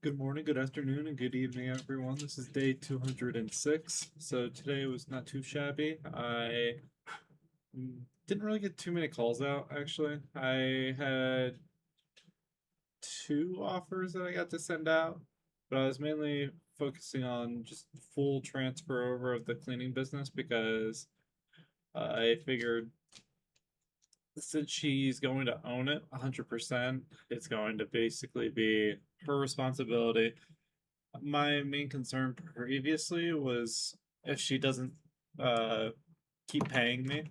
Good morning, good afternoon, and good evening, everyone. This is day 206. So today was not too shabby. I didn't really get too many calls out, actually. I had two offers that I got to send out, but I was mainly focusing on just full transfer over of the cleaning business because I figured since she's going to own it 100%, it's going to basically be her responsibility. My main concern previously was if she doesn't uh, keep paying me,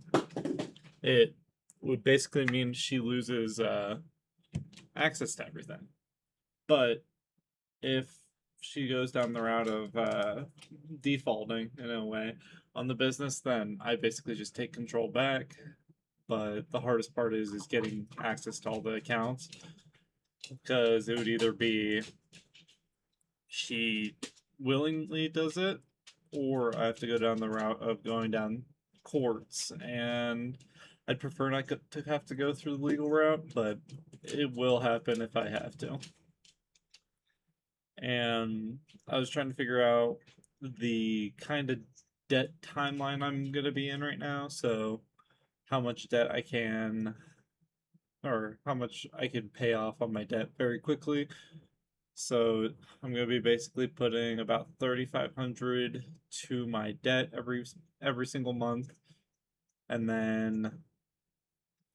it would basically mean she loses access to everything. But if she goes down the route of defaulting in a way on the business, then I basically just take control back. But the hardest part is getting access to all the accounts because it would either be she willingly does it, or I have to go down the route of going down courts. And I'd prefer not to have to go through the legal route, but it will happen if I have to. And I was trying to figure out the kind of debt timeline I'm going to be in right now. So, how much debt I can, or how much I can pay off on my debt very quickly. So I'm gonna be basically putting about 3,500 to my debt every single month, and then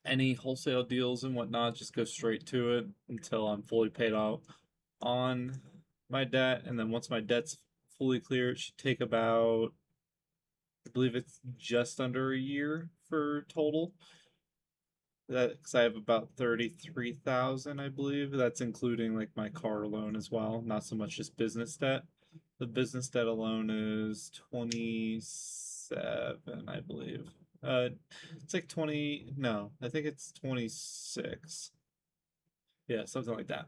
any wholesale deals and whatnot just go straight to it until I'm fully paid out on my debt. And then once my debt's fully clear, it should take about, I believe it's just under a year for total. That because I have about 33,000, I believe. That's including like my car loan as well, not so much just business debt. The business debt alone is 27, I believe. Uh, it's like 20. No, I think it's 26. Yeah, something like that.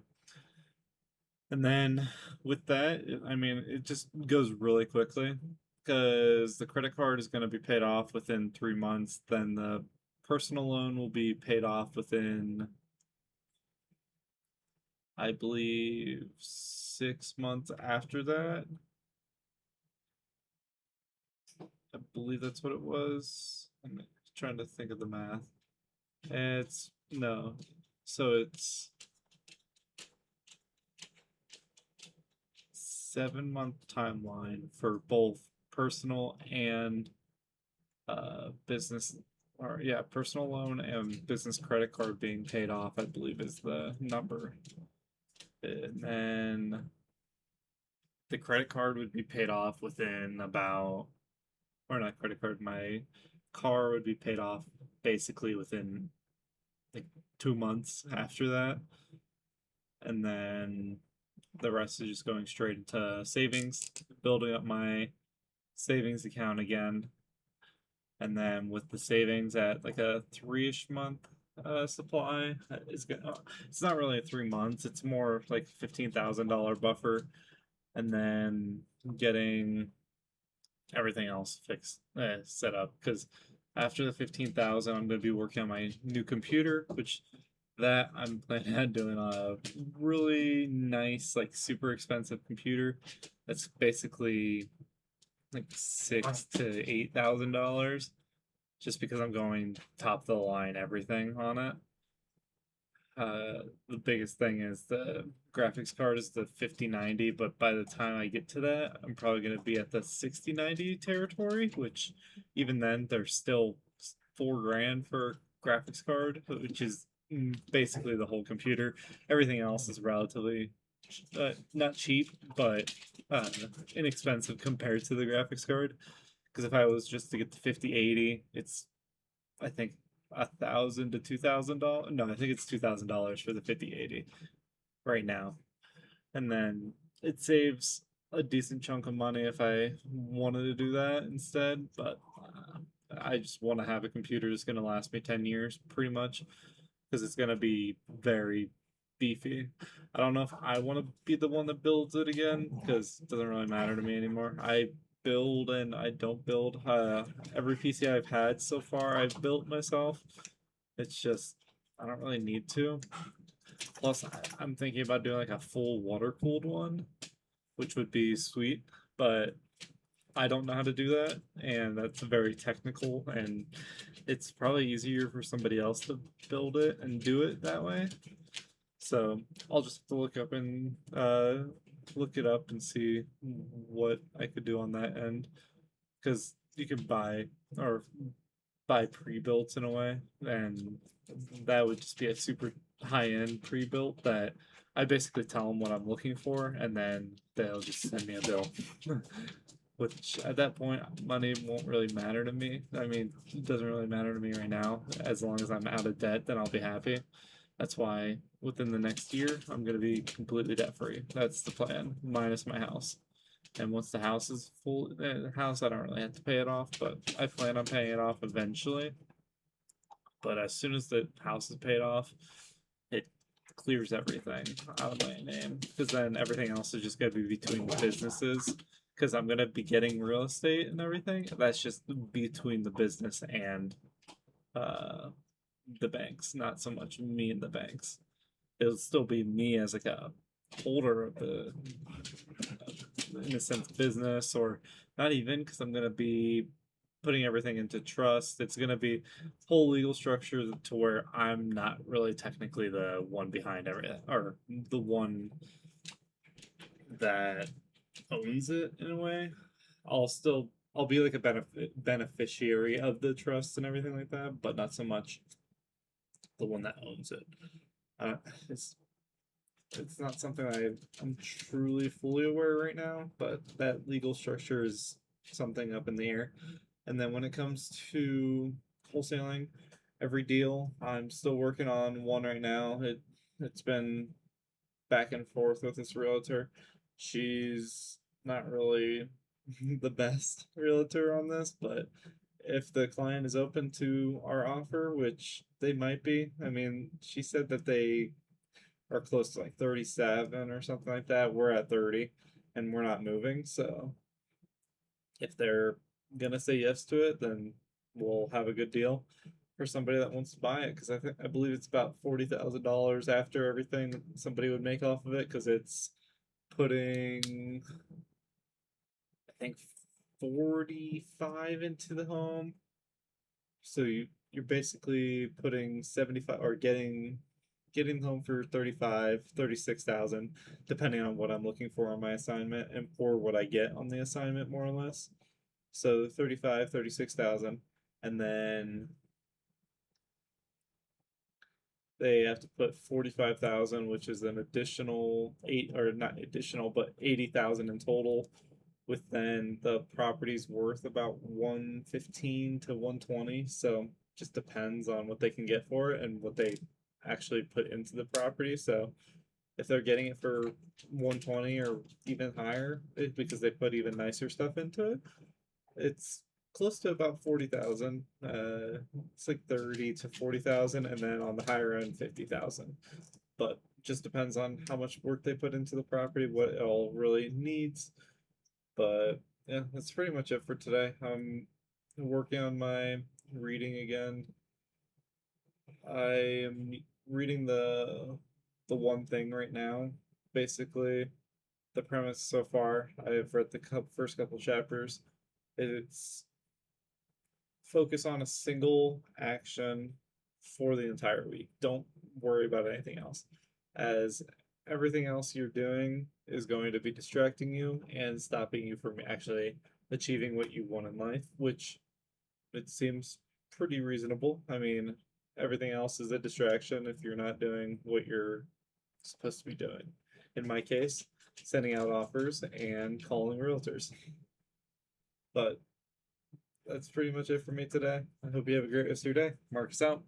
And then with that, I mean, it just goes really quickly because the credit card is going to be paid off within 3 months. Then the personal loan will be paid off within, I believe, 6 months after that. I believe that's what it was. I'm trying to think of the math. It's no. So it's 7 month timeline for both personal and business, or yeah, personal loan and business credit card being paid off, I believe is the number. And then the credit card would be paid off within about, or not credit card, my car would be paid off basically within like 2 months after that. And then the rest is just going straight into savings, building up my savings account again. And then with the savings at like a 3-ish month supply, it's not really 3 months, it's more like $15,000 buffer. And then getting everything else fixed, set up. Because after the 15,000, I'm going to be working on my new computer, which that I'm planning on doing a really nice, like super expensive computer. That's basically like $6,000 to $8,000, just because I'm going top of the line everything on it. The biggest thing is the graphics card is the 5090, but by the time I get to that, I'm probably going to be at the 6090 territory, which even then, they're still 4 grand for graphics card, which is basically the whole computer. Everything else is relatively not cheap, but uh, inexpensive compared to the graphics card. Because if I was just to get the 5080, it's, I think, $1,000 to $2,000. No, I think it's $2,000 for the 5080 right now. And then it saves a decent chunk of money if I wanted to do that instead. But I just want to have a computer that's going to last me 10 years pretty much, because it's going to be very beefy. I don't know if I want to be the one that builds it again, because it doesn't really matter to me anymore. I build and I don't build. Every PC I've had so far, I've built myself. It's just, I don't really need to. Plus, I'm thinking about doing like a full water cooled one, which would be sweet, but I don't know how to do that, and that's very technical, and it's probably easier for somebody else to build it and do it that way. So I'll just have to look it up and see what I could do on that end, because you can buy pre-built in a way, and that would just be a super high-end pre-built that I basically tell them what I'm looking for, and then they'll just send me a bill. Which at that point, money won't really matter to me. I mean, it doesn't really matter to me right now. As long as I'm out of debt, then I'll be happy. That's why within the next year, I'm gonna be completely debt free. That's the plan, minus my house. And once the house is full, the house I don't really have to pay it off, but I plan on paying it off eventually. But as soon as the house is paid off, it clears everything out of my name, because then everything else is just gonna be between the businesses. Because I'm gonna be getting real estate and everything. That's just between the business and uh, the banks, not so much me and the banks. It'll still be me as like a holder of the, in a sense, business, or not even, because I'm gonna be putting everything into trust. It's gonna be whole legal structure to where I'm not really technically the one behind everything, or the one that owns it in a way. I'll be like a beneficiary of the trust and everything like that, but not so much the one that owns it. Uh, it's it's not something I'm truly fully aware right now, but that legal structure is something up in the air. And then when it comes to wholesaling, every deal, I'm still working on one right now. It's been back and forth with this realtor. She's not really the best realtor on this, but if the client is open to our offer, which they might be, I mean, she said that they are close to like 37 or something like that. We're at 30 and we're not moving. So if they're gonna say yes to it, then we'll have a good deal for somebody that wants to buy it. Because I believe it's about $40,000 after everything somebody would make off of it. Because it's putting, I think, 45 into the home. So you're basically putting 75, or getting home for 35, 36,000, depending on what I'm looking for on my assignment and for what I get on the assignment, more or less. So 35, 36,000, and then they have to put 45,000, which is an additional eight, or not additional, but 80,000 in total. With then the property's worth about 115 to 120. So just depends on what they can get for it and what they actually put into the property. So if they're getting it for 120 or even higher, because they put even nicer stuff into it, it's close to about 40,000. It's like 30 to 40,000, and then on the higher end, 50,000. But just depends on how much work they put into the property, what it all really needs. But yeah, that's pretty much it for today. I'm working on my reading again. I am reading the one thing right now. Basically, the premise so far, I've read the first couple chapters. It's focus on a single action for the entire week. Don't worry about anything else, as everything else you're doing is going to be distracting you and stopping you from actually achieving what you want in life, which it seems pretty reasonable. I mean, everything else is a distraction if you're not doing what you're supposed to be doing. In my case, sending out offers and calling realtors. But that's pretty much it for me today. I hope you have a great rest of your day. Marcus out.